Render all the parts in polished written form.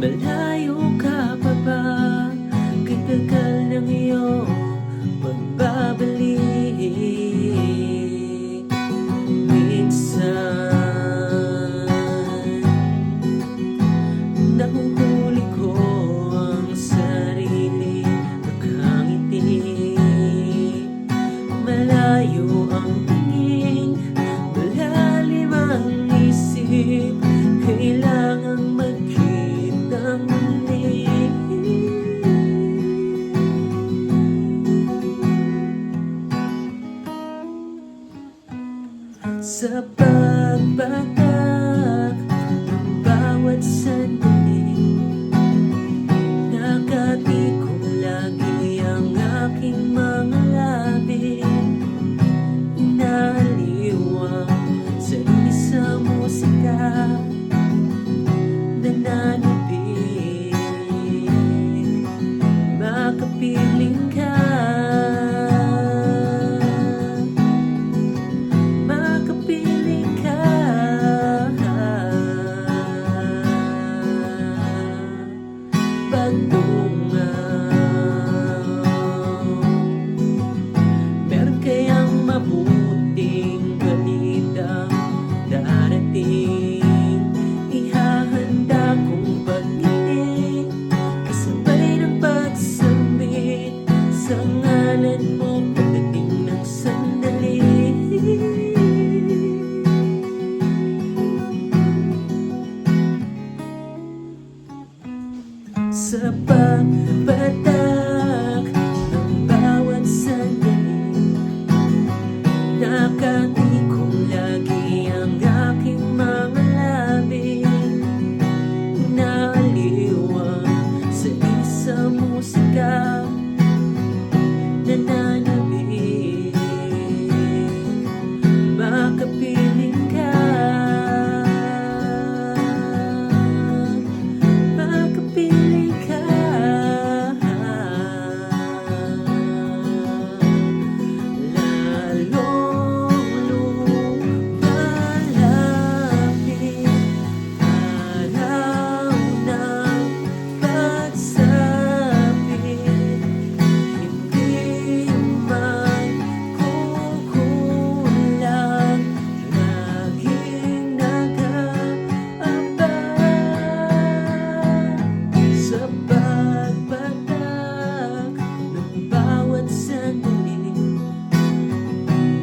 Malayo ka pa ba? Katagal ng iyong pagbabalik. Minsan nahuhuli ko ang sarili, nakangiti. Malayo ang tingin, malalim ang isip, kailangang magkita muli. Sa pagbatak ng bawat sandali, nakatikong lagi ang aking mga labi. Inaaliwang sa isang musika, nananabik, makapiling ka. Meron kayang mabuting balitang darating, ihahanda kong pagkinig, kasabay ng pagsambit sa ngalan mo pagdating ng sandali. Sa pagbatak ng bawat sandali, nakatikong lagi ang aking mga labi. Inaaliwang sa isang musika, nananabik, makapiling ka.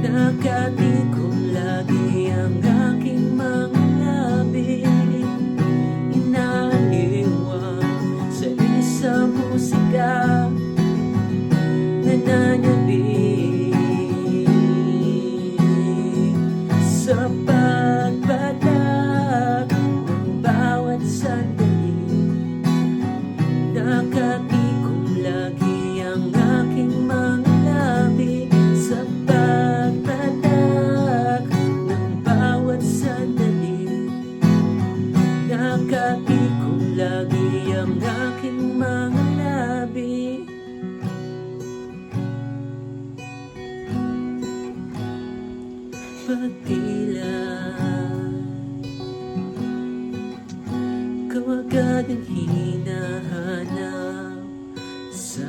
Nakatikong lagi ang aking mga labi. Inaaliwang sa isang musika, nananabik sa pagbatak ng bawat sandali. Nakatikong lagi ang aking mga labi sa nakatikong lagi ang aking mga labi. Pagtila, ikaw agad ang hinahanap sa